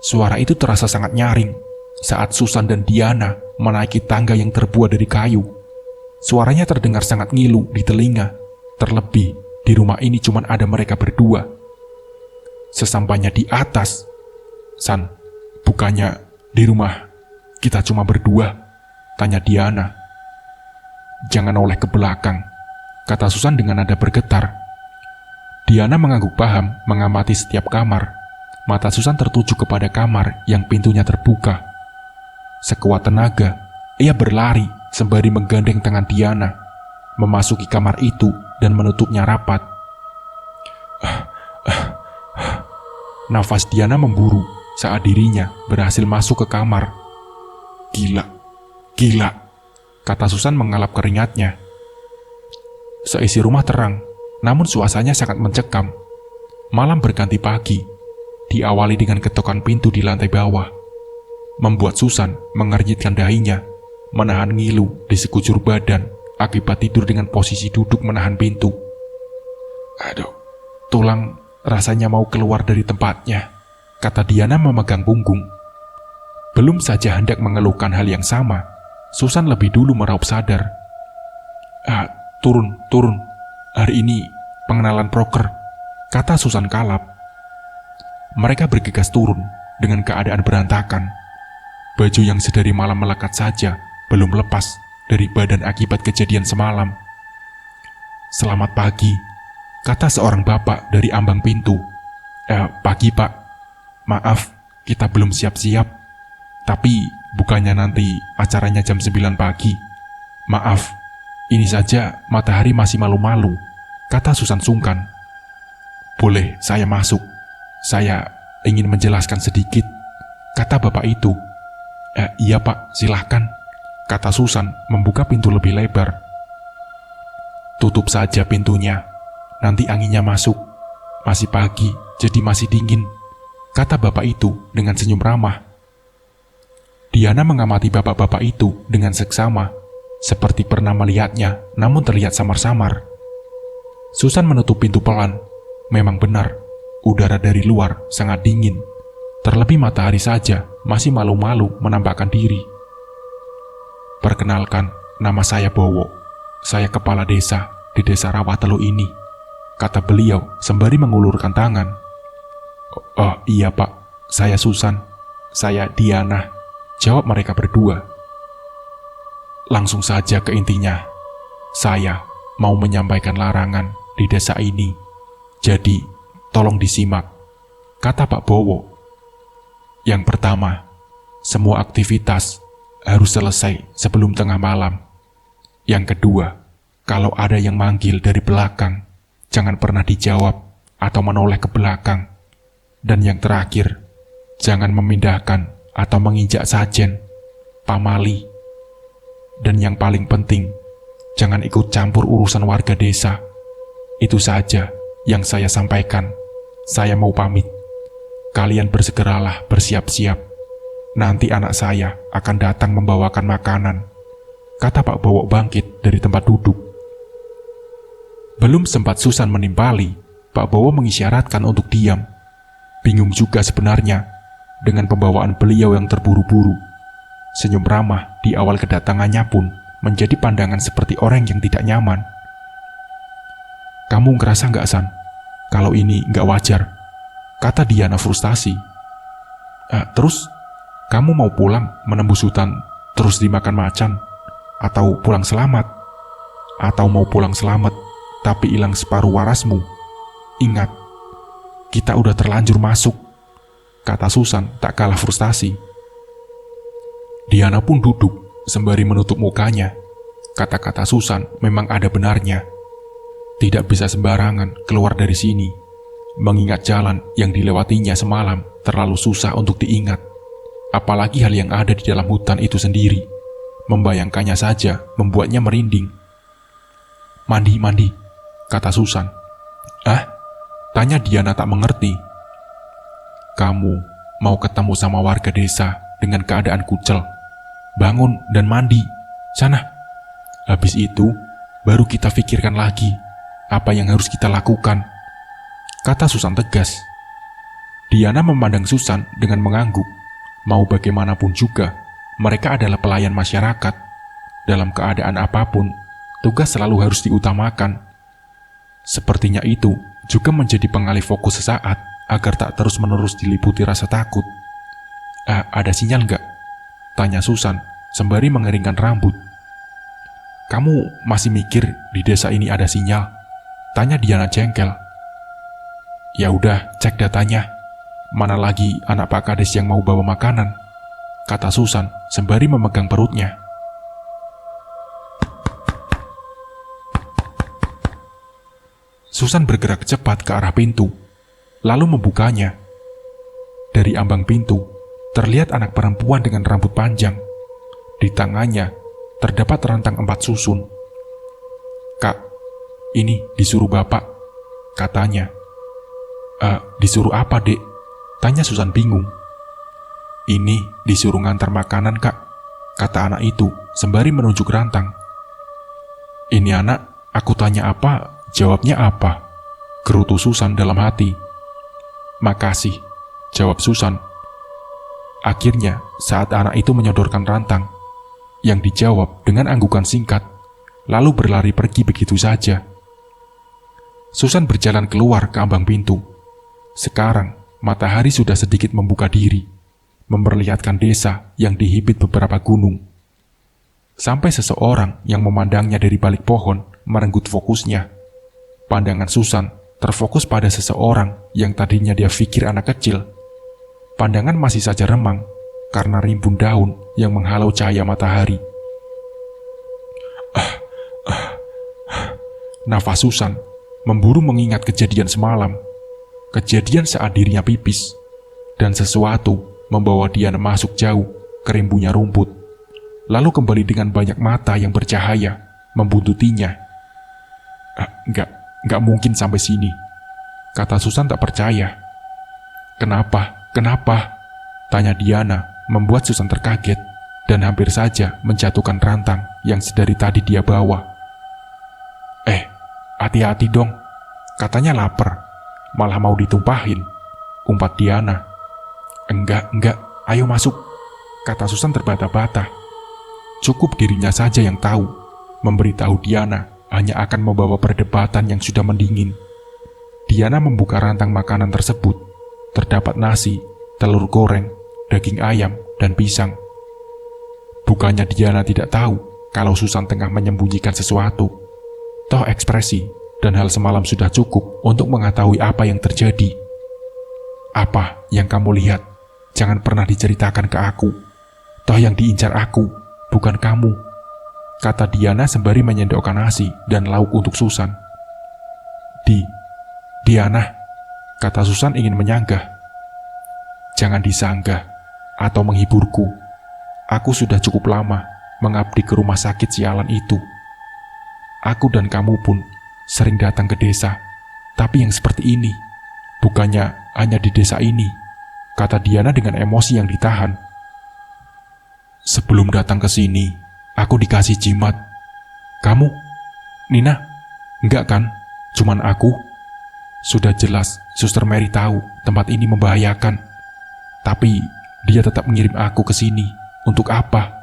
Suara itu terasa sangat nyaring saat Susan dan Diana menaiki tangga yang terbuat dari kayu. Suaranya terdengar sangat ngilu di telinga, terlebih di rumah ini cuma ada mereka berdua. Sesampainya di atas, San, bukannya di rumah kita cuma berdua? Tanya Diana. Jangan oleh ke belakang, kata Susan dengan nada bergetar. Diana mengangguk paham mengamati setiap kamar. Mata Susan tertuju kepada kamar yang pintunya terbuka. Sekuat tenaga, ia berlari sembari menggandeng tangan Diana, memasuki kamar itu dan menutupnya rapat. Nafas Diana memburu saat dirinya berhasil masuk ke kamar. Gila, kata Susan mengalap keringatnya. Seisi rumah terang, namun suasananya sangat mencekam. Malam berganti pagi, diawali dengan ketukan pintu di lantai bawah, membuat Susan mengernyitkan dahinya, menahan ngilu di sekujur badan akibat tidur dengan posisi duduk menahan pintu. Aduh, tulang rasanya mau keluar dari tempatnya, kata Diana memegang punggung. Belum saja hendak mengeluhkan hal yang sama, Susan lebih dulu meraup sadar. Turun. Hari ini pengenalan proker, kata Susan kalap. Mereka bergegas turun dengan keadaan berantakan. Baju yang sedari malam melekat saja belum lepas dari badan akibat kejadian semalam. Selamat pagi, kata seorang bapak dari ambang pintu. Pagi, Pak. Maaf, kita belum siap-siap. Tapi bukannya nanti acaranya jam 9 pagi. Maaf, ini saja matahari masih malu-malu, kata Susan sungkan. Boleh saya masuk? Saya ingin menjelaskan sedikit, kata bapak itu. Iya Pak, silahkan, kata Susan membuka pintu lebih lebar. Tutup saja pintunya, nanti anginnya masuk. Masih pagi, jadi masih dingin, kata bapak itu dengan senyum ramah. Diana mengamati bapak-bapak itu dengan seksama, seperti pernah melihatnya, namun terlihat samar-samar. Susan menutup pintu pelan. Memang benar, udara dari luar sangat dingin. Terlebih matahari saja masih malu-malu menampakkan diri. Perkenalkan, nama saya Bowo. Saya kepala desa di desa Rawatelu ini, kata beliau sembari mengulurkan tangan. Oh iya Pak, saya Susan. Saya Diana, jawab mereka berdua. Langsung saja ke intinya. Saya mau menyampaikan larangan di desa ini. Jadi, tolong disimak, kata Pak Bowo. Yang pertama, semua aktivitas harus selesai sebelum tengah malam. Yang kedua, kalau ada yang manggil dari belakang, jangan pernah dijawab atau menoleh ke belakang. Dan yang terakhir, jangan memindahkan atau menginjak sajen, pamali. Dan yang paling penting, jangan ikut campur urusan warga desa. Itu saja yang saya sampaikan. Saya mau pamit. Kalian bersegeralah bersiap-siap. Nanti anak saya akan datang membawakan makanan, kata Pak Bowo bangkit dari tempat duduk. Belum sempat Susan menimpali, Pak Bowo mengisyaratkan untuk diam. Bingung juga sebenarnya dengan pembawaan beliau yang terburu-buru. Senyum ramah di awal kedatangannya pun menjadi pandangan seperti orang yang tidak nyaman. Kamu ngerasa nggak, San? Kalau ini nggak wajar, kata Diana frustasi. Terus, kamu mau pulang menembus hutan terus dimakan macan? Atau pulang selamat? Atau mau pulang selamat tapi hilang separuh warasmu? Ingat, kita udah terlanjur masuk, kata Susan tak kalah frustasi. Diana pun duduk sembari menutup mukanya. Kata-kata Susan memang ada benarnya. Tidak bisa sembarangan keluar dari sini, mengingat jalan yang dilewatinya semalam terlalu susah untuk diingat. Apalagi hal yang ada di dalam hutan itu sendiri. Membayangkannya saja membuatnya merinding. Mandi, kata Susan. Ah? Tanya Diana tak mengerti. Kamu mau ketemu sama warga desa dengan keadaan kucel. Bangun dan mandi. Sana. Habis itu, baru kita pikirkan lagi apa yang harus kita lakukan, kata Susan tegas. Diana memandang Susan dengan mengangguk. Mau bagaimanapun juga, mereka adalah pelayan masyarakat. Dalam keadaan apapun, tugas selalu harus diutamakan. Sepertinya itu juga menjadi pengalih fokus sesaat agar tak terus-menerus diliputi rasa takut. Ada sinyal nggak? Tanya Susan sembari mengeringkan rambut. Kamu masih mikir di desa ini ada sinyal? Tanya Diana jengkel. Ya udah, cek datanya. Mana lagi anak Pak Kades yang mau bawa makanan? Kata Susan sembari memegang perutnya. Susan bergerak cepat ke arah pintu, lalu membukanya. Dari ambang pintu, terlihat anak perempuan dengan rambut panjang. Di tangannya, terdapat rantang 4 susun. Kak, ini disuruh bapak, katanya. Disuruh apa, Dek? Tanya Susan bingung. Ini disuruh ngantar makanan, Kak, kata anak itu sembari menunjuk rantang. Ini anak, aku tanya apa, jawabnya apa? Gerutu Susan dalam hati. Makasih, jawab Susan. Akhirnya, saat anak itu menyodorkan rantang, yang dijawab dengan anggukan singkat, lalu berlari pergi begitu saja. Susan berjalan keluar ke ambang pintu. Sekarang, matahari sudah sedikit membuka diri, memperlihatkan desa yang dihimpit beberapa gunung. Sampai seseorang yang memandangnya dari balik pohon merenggut fokusnya. Pandangan Susan terfokus pada seseorang yang tadinya dia pikir anak kecil. Pandangan masih saja remang karena rimbun daun yang menghalau cahaya matahari. Nafas Susan memburu mengingat kejadian semalam. Kejadian saat dirinya pipis, dan sesuatu membawa dia masuk jauh ke rimbunnya rumput, lalu kembali dengan banyak mata yang bercahaya, membuntutinya. Enggak mungkin sampai sini, kata Susan tak percaya. Kenapa? Tanya Diana, membuat Susan terkaget, dan hampir saja menjatuhkan rantang yang sedari tadi dia bawa. Hati-hati dong, katanya lapar. Malah mau ditumpahin, umpat Diana. Enggak, ayo masuk, kata Susan terbata-bata. Cukup dirinya saja yang tahu, memberitahu Diana hanya akan membawa perdebatan yang sudah mendingin. Diana membuka rantang makanan tersebut. Terdapat nasi, telur goreng, daging ayam, dan pisang. Bukannya Diana tidak tahu kalau Susan tengah menyembunyikan sesuatu. Toh ekspresi dan hal semalam sudah cukup untuk mengetahui apa yang terjadi. Apa yang kamu lihat, jangan pernah diceritakan ke aku. Toh yang diincar aku, bukan kamu, kata Diana sembari menyendokkan nasi dan lauk untuk Susan. Diana, kata Susan ingin menyanggah. Jangan disanggah atau menghiburku. Aku sudah cukup lama mengabdi ke rumah sakit sialan itu. Aku dan kamu pun sering datang ke desa, tapi yang seperti ini, bukannya hanya di desa ini, kata Diana dengan emosi yang ditahan. Sebelum datang ke sini, aku dikasih jimat. Kamu? Nina? Enggak kan? Cuman aku? Sudah jelas, Suster Mary tahu tempat ini membahayakan. Tapi dia tetap mengirim aku ke sini. Untuk apa?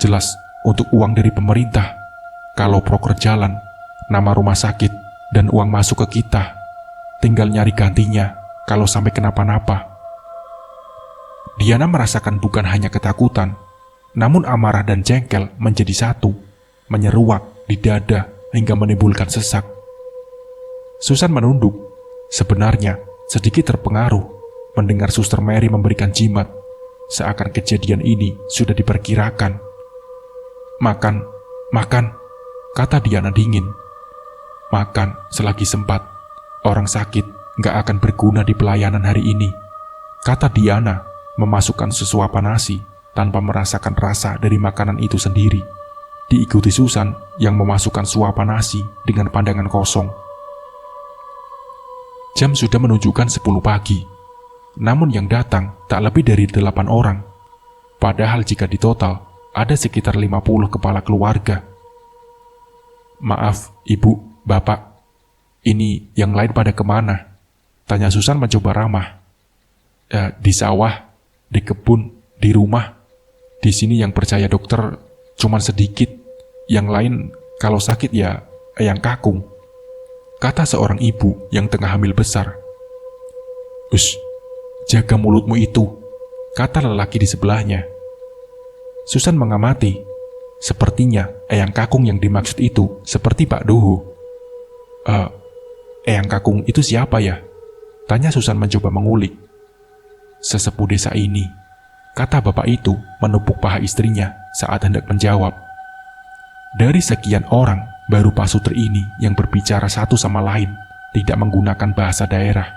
Jelas untuk uang dari pemerintah. Kalau proker jalan, nama rumah sakit, dan uang masuk ke kita. Tinggal nyari gantinya kalau sampai kenapa-napa. Diana merasakan bukan hanya ketakutan, namun amarah dan jengkel menjadi satu, menyeruak di dada hingga menimbulkan sesak. Susan menunduk. Sebenarnya, sedikit terpengaruh mendengar Suster Mary memberikan jimat, seakan kejadian ini sudah diperkirakan. Makan, makan, kata Diana dingin. Makan selagi sempat, orang sakit gak akan berguna di pelayanan hari ini, kata Diana memasukkan sesuapan nasi tanpa merasakan rasa dari makanan itu sendiri. Diikuti Susan yang memasukkan suapan nasi dengan pandangan kosong. Jam sudah menunjukkan 10 pagi, namun yang datang tak lebih dari 8 orang. Padahal jika ditotal, ada sekitar 50 kepala keluarga. Maaf, Ibu, Bapak, ini yang lain pada kemana? Tanya Susan mencoba ramah. Di sawah, di kebun, di rumah. Di sini yang percaya dokter cuman sedikit, yang lain kalau sakit ya eyang kakung, kata seorang ibu yang tengah hamil besar. Ush, jaga mulutmu itu, kata lelaki di sebelahnya. Susan mengamati, sepertinya eyang kakung yang dimaksud itu seperti Pak Doho. Eyang kakung itu siapa ya? Tanya Susan mencoba mengulik. Sesepuh desa ini, kata bapak itu menepuk paha istrinya saat hendak menjawab. Dari sekian orang, baru Pak Sutri ini yang berbicara satu sama lain, tidak menggunakan bahasa daerah.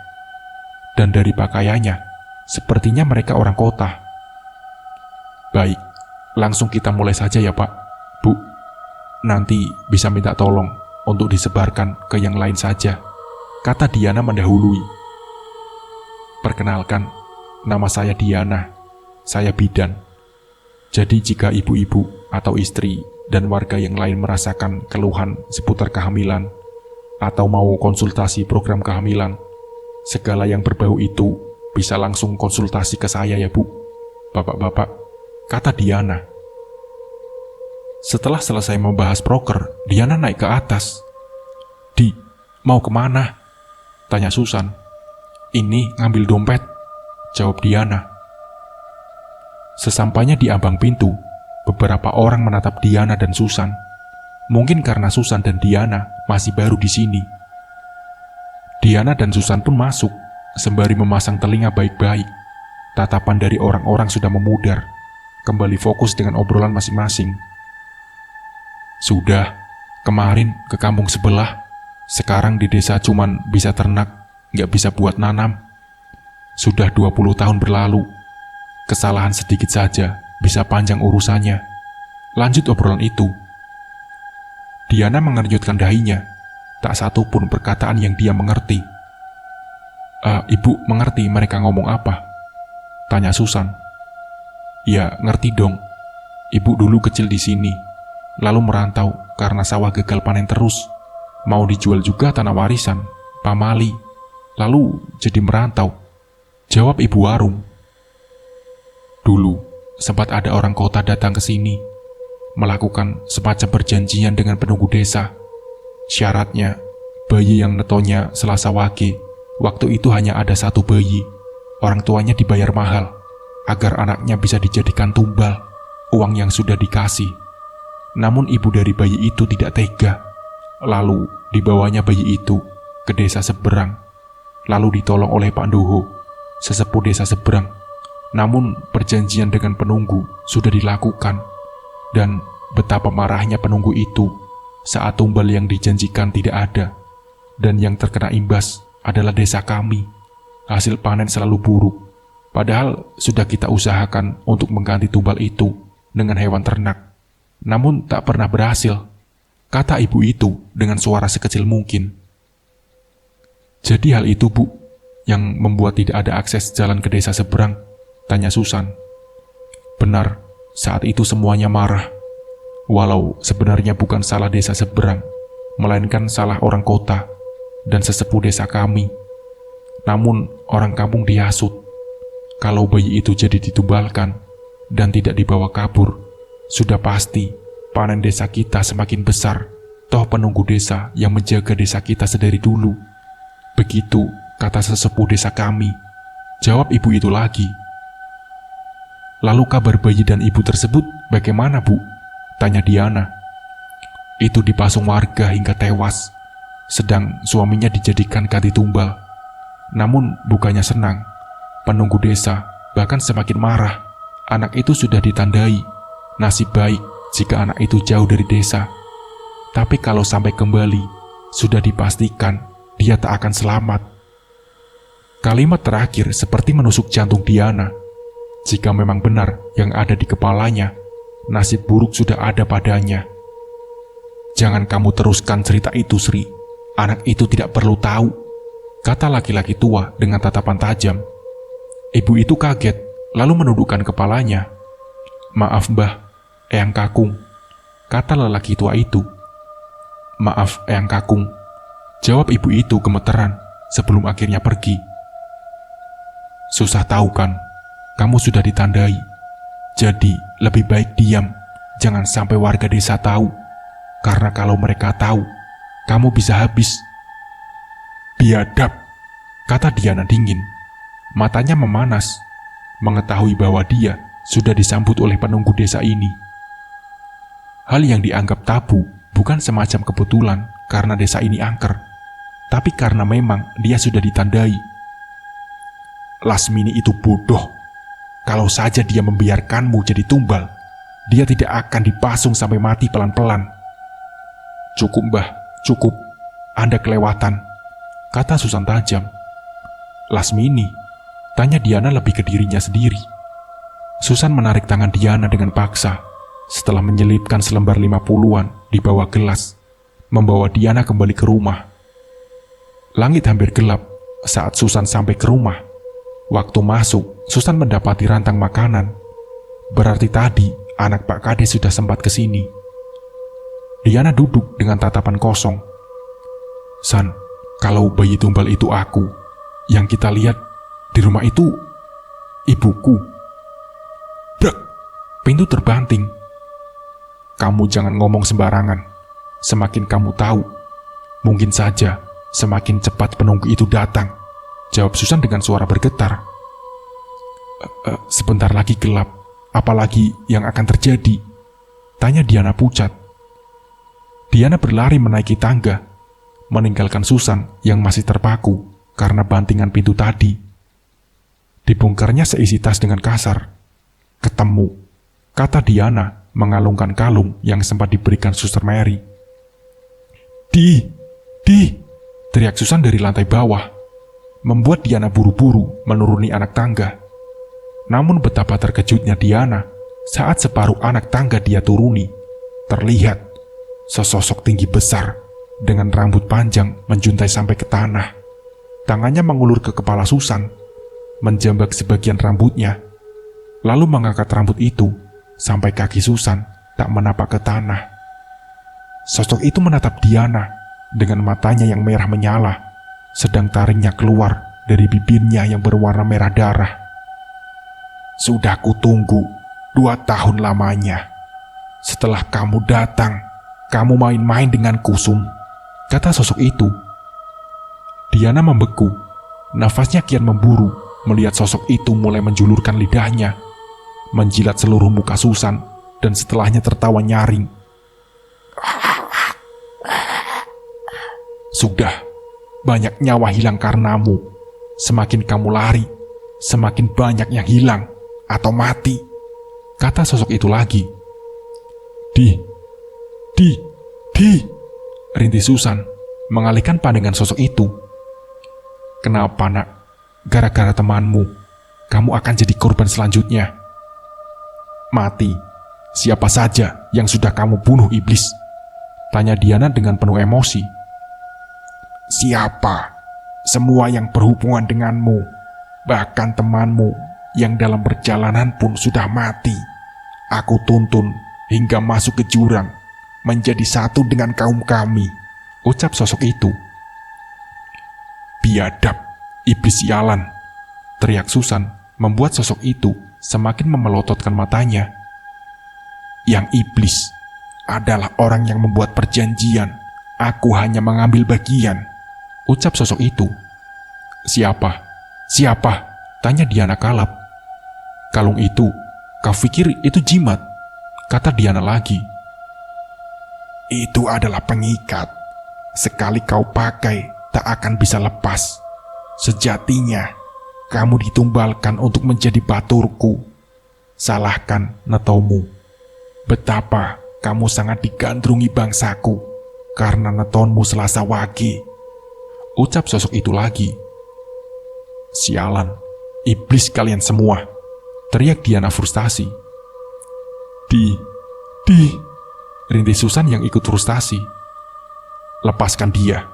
Dan dari pakaiannya, sepertinya mereka orang kota. Baik, langsung kita mulai saja ya Pak, Bu. Nanti bisa minta tolong untuk disebarkan ke yang lain saja, kata Diana mendahului. Perkenalkan, nama saya Diana, saya bidan. Jadi jika ibu-ibu atau istri dan warga yang lain merasakan keluhan seputar kehamilan atau mau konsultasi program kehamilan, segala yang berbau itu bisa langsung konsultasi ke saya ya Bu, Bapak-bapak, kata Diana. Setelah selesai membahas proker, Diana naik ke atas. Mau kemana? Tanya Susan. Ini ngambil dompet, jawab Diana. Sesampainya di ambang pintu, beberapa orang menatap Diana dan Susan. Mungkin karena Susan dan Diana masih baru di sini. Diana dan Susan pun masuk, sembari memasang telinga baik-baik. Tatapan dari orang-orang sudah memudar, kembali fokus dengan obrolan masing-masing. Sudah, kemarin ke kampung sebelah, sekarang di desa cuman bisa ternak, nggak bisa buat nanam. Sudah 20 tahun berlalu, kesalahan sedikit saja bisa panjang urusannya. Lanjut obrolan itu. Diana mengernyutkan dahinya, tak satu pun perkataan yang dia mengerti. Ibu mengerti mereka ngomong apa? Tanya Susan. Ya, ngerti dong. Ibu dulu kecil di sini, lalu merantau karena sawah gagal panen terus. Mau dijual juga tanah warisan, pamali, lalu jadi merantau, jawab ibu warung. Dulu, sempat ada orang kota datang ke sini, melakukan semacam perjanjian dengan penunggu desa. Syaratnya, bayi yang netonya Selasa Wage, waktu itu hanya ada satu bayi. Orang tuanya dibayar mahal, agar anaknya bisa dijadikan tumbal, uang yang sudah dikasih. Namun ibu dari bayi itu tidak tega. Lalu dibawanya bayi itu ke desa seberang, lalu ditolong oleh Pak Doho, sesepuh desa seberang. Namun perjanjian dengan penunggu sudah dilakukan, dan betapa marahnya penunggu itu saat tumbal yang dijanjikan tidak ada, dan yang terkena imbas adalah desa kami. Hasil panen selalu buruk, padahal sudah kita usahakan untuk mengganti tumbal itu dengan hewan ternak, namun tak pernah berhasil, kata ibu itu dengan suara sekecil mungkin. Jadi hal itu Bu, yang membuat tidak ada akses jalan ke desa seberang, tanya Susan. Benar, saat itu semuanya marah. Walau sebenarnya bukan salah desa seberang, melainkan salah orang kota dan sesepuh desa kami. Namun orang kampung dihasut. Kalau bayi itu jadi ditumbalkan dan tidak dibawa kabur, sudah pasti panen desa kita semakin besar. Toh penunggu desa yang menjaga desa kita sedari dulu. Begitu kata sesepuh desa kami, jawab ibu itu lagi. Lalu kabar bayi dan ibu tersebut bagaimana Bu? Tanya Diana. Itu dipasung warga hingga tewas, sedang suaminya dijadikan ganti tumbal. Namun bukannya senang, penunggu desa bahkan semakin marah. Anak itu sudah ditandai nasib baik jika anak itu jauh dari desa. Tapi kalau sampai kembali, sudah dipastikan dia tak akan selamat. Kalimat terakhir seperti menusuk jantung Diana. Jika memang benar yang ada di kepalanya, nasib buruk sudah ada padanya. Jangan kamu teruskan cerita itu, Sri. Anak itu tidak perlu tahu, kata laki-laki tua dengan tatapan tajam. Ibu itu kaget, lalu menundukkan kepalanya. Maaf Mbah, Eyang Kakung, kata lelaki tua itu. Maaf Eyang Kakung, jawab ibu itu gemeteran sebelum akhirnya pergi. Susah tahu kan, kamu sudah ditandai. Jadi lebih baik diam, jangan sampai warga desa tahu. Karena kalau mereka tahu, kamu bisa habis. Biadab, kata Diana dingin. Matanya memanas, mengetahui bahwa dia sudah disambut oleh penunggu desa ini. Hal yang dianggap tabu bukan semacam kebetulan karena desa ini angker, tapi karena memang dia sudah ditandai. Lasmini itu bodoh. Kalau saja dia membiarkanmu jadi tumbal, dia tidak akan dipasung sampai mati pelan-pelan. Cukup Mbah, cukup. Anda kelewatan, kata Susan tajam. Lasmini, tanya Diana lebih ke dirinya sendiri. Susan menarik tangan Diana dengan paksa, setelah menyelipkan selembar 50-an di bawah gelas, membawa Diana kembali ke rumah. Langit hampir gelap saat Susan sampai ke rumah. Waktu masuk, Susan mendapati rantang makanan. Berarti tadi anak Pak Kades sudah sempat ke sini. Diana duduk dengan tatapan kosong. San, kalau bayi tumbal itu aku, yang kita lihat di rumah itu ibuku. Brak, pintu terbanting. Kamu jangan ngomong sembarangan. Semakin kamu tahu, mungkin saja semakin cepat penunggu itu datang, jawab Susan dengan suara bergetar. Sebentar lagi gelap, apalagi yang akan terjadi? Tanya Diana pucat. Diana berlari menaiki tangga, meninggalkan Susan yang masih terpaku karena bantingan pintu tadi. Dibongkarnya seisi tas dengan kasar. Ketemu, kata Diana mengalungkan kalung yang sempat diberikan Suster Mary. Di, teriak Susan dari lantai bawah, membuat Diana buru-buru menuruni anak tangga. Namun betapa terkejutnya Diana saat separuh anak tangga dia turuni, terlihat sesosok tinggi besar dengan rambut panjang menjuntai sampai ke tanah. Tangannya mengulur ke kepala Susan, menjambak sebagian rambutnya, lalu mengangkat rambut itu sampai kaki Susan tak menapak ke tanah. Sosok itu menatap Diana dengan matanya yang merah menyala, sedang taringnya keluar dari bibirnya yang berwarna merah darah. Sudah kutunggu 2 tahun lamanya. Setelah kamu datang, kamu main-main dengan Kusum, kata sosok itu. Diana membeku, nafasnya kian memburu melihat sosok itu mulai menjulurkan lidahnya, menjilat seluruh muka Susan, dan setelahnya tertawa nyaring. Sudah, banyak nyawa hilang karenamu. Semakin kamu lari, semakin banyak yang hilang atau mati, kata sosok itu lagi. Di, rintih Susan, mengalihkan pandangan sosok itu. Kenapa nak? Gara-gara temanmu, kamu akan jadi korban selanjutnya. Mati, siapa saja yang sudah kamu bunuh iblis? Tanya Diana dengan penuh emosi. Siapa? Semua yang berhubungan denganmu, bahkan temanmu yang dalam perjalanan pun sudah mati. Aku tuntun hingga masuk ke jurang, menjadi satu dengan kaum kami, ucap sosok itu. Biadab, iblis sialan, teriak Susan, membuat sosok itu semakin memelototkan matanya. Yang iblis adalah orang yang membuat perjanjian, aku hanya mengambil bagian, ucap sosok itu. Siapa? Tanya Diana kalap. Kalung itu, kau pikir itu jimat? Kata Diana lagi. Itu adalah pengikat. Sekali kau pakai, tak akan bisa lepas. Sejatinya, kamu ditumbalkan untuk menjadi baturku. Salahkan netomu. Betapa kamu sangat digandrungi bangsaku karena netonmu Selasa Wage. Ucap sosok itu lagi. Sialan, iblis kalian semua, teriak Diana frustasi. Rintih Susan yang ikut frustasi. Lepaskan dia.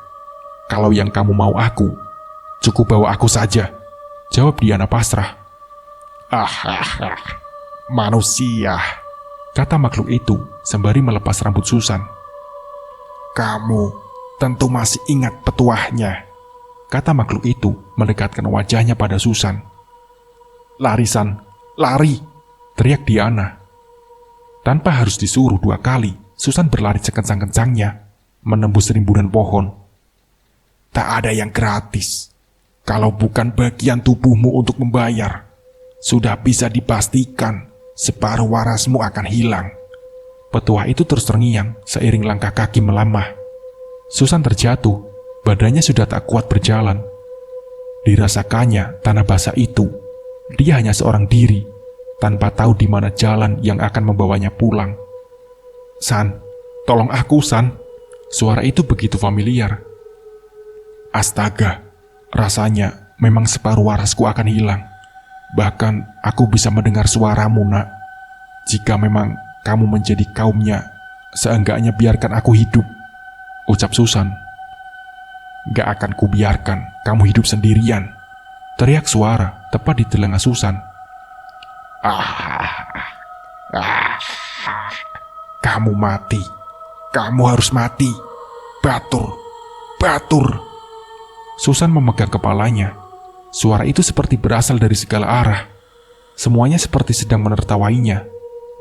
Kalau yang kamu mau aku, cukup bawa aku saja, jawab Diana pasrah. Manusia, kata makhluk itu sembari melepas rambut Susan. Kamu tentu masih ingat petuahnya, kata makhluk itu mendekatkan wajahnya pada Susan. Lari San, lari, teriak Diana. Tanpa harus disuruh 2 kali, Susan berlari sekencang-kencangnya, menembus rimbunan pohon. Tak ada yang gratis. Kalau bukan bagian tubuhmu untuk membayar, sudah bisa dipastikan separuh warasmu akan hilang. Petuah itu terus terngiang seiring langkah kaki melamah. Susan terjatuh, badannya sudah tak kuat berjalan. Dirasakannya tanah basah itu. Dia hanya seorang diri, tanpa tahu di mana jalan yang akan membawanya pulang. San, tolong aku, San. Suara itu begitu familiar. Astaga, rasanya memang separuh warasku akan hilang. Bahkan aku bisa mendengar suaramu, nak. Jika memang kamu menjadi kaumnya, seenggaknya biarkan aku hidup, ucap Susan. Gak akan kubiarkan kamu hidup sendirian, teriak suara tepat di telinga Susan. Kamu mati. Kamu harus mati. Batur. Susan memegang kepalanya. Suara itu seperti berasal dari segala arah. Semuanya seperti sedang menertawainya.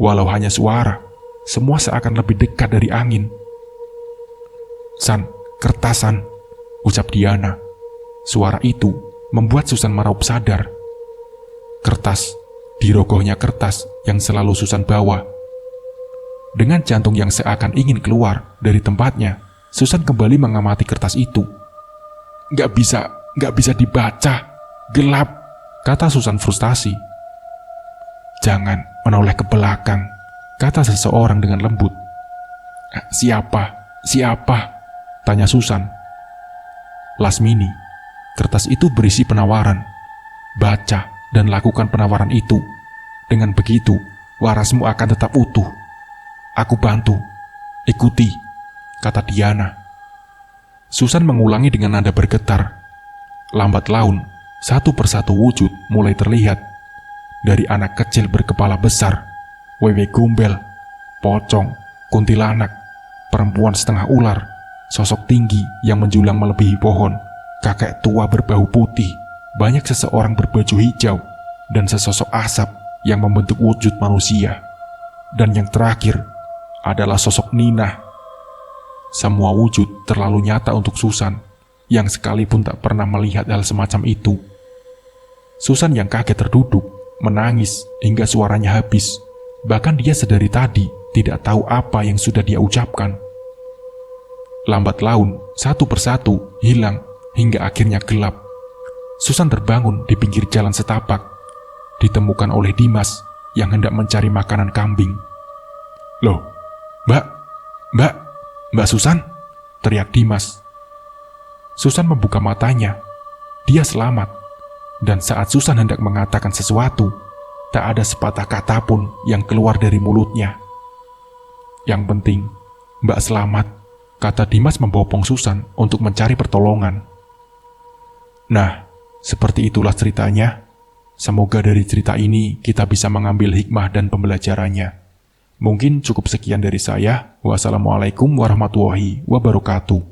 Walau hanya suara, semua seakan lebih dekat dari angin. San, kertasan, ucap Diana. Suara itu membuat Susan meraup sadar. Kertas, dirogohnya kertas yang selalu Susan bawa. Dengan jantung yang seakan ingin keluar dari tempatnya, Susan kembali mengamati kertas itu. Gak bisa dibaca. Gelap, kata Susan frustasi. Jangan menoleh ke belakang, kata seseorang dengan lembut. Siapa? Tanya Susan. Lasmini, kertas itu berisi penawaran. Baca dan lakukan penawaran itu. Dengan begitu, warasmu akan tetap utuh. Aku bantu. Ikuti, kata Diana. Susan mengulangi dengan nada bergetar. Lambat laun, satu persatu wujud mulai terlihat. Dari anak kecil berkepala besar, wewe gombel, pocong, kuntilanak, perempuan setengah ular, sosok tinggi yang menjulang melebihi pohon, kakek tua berbahu putih, banyak seseorang berbaju hijau, dan sesosok asap yang membentuk wujud manusia. Dan yang terakhir adalah sosok Nina. Semua wujud terlalu nyata untuk Susan, yang sekalipun tak pernah melihat hal semacam itu. Susan yang kaget terduduk, menangis hingga suaranya habis. Bahkan dia sedari tadi tidak tahu apa yang sudah dia ucapkan. Lambat laun, satu persatu hilang hingga akhirnya gelap. Susan terbangun di pinggir jalan setapak, ditemukan oleh Dimas yang hendak mencari makanan kambing. Loh, Mbak Susan, teriak Dimas. Susan membuka matanya. Dia selamat. Dan saat Susan hendak mengatakan sesuatu, tak ada sepatah kata pun yang keluar dari mulutnya. Yang penting, Mbak selamat, kata Dimas membopong Susan untuk mencari pertolongan. Nah, seperti itulah ceritanya. Semoga dari cerita ini kita bisa mengambil hikmah dan pembelajarannya. Mungkin cukup sekian dari saya. Wassalamualaikum warahmatullahi wabarakatuh.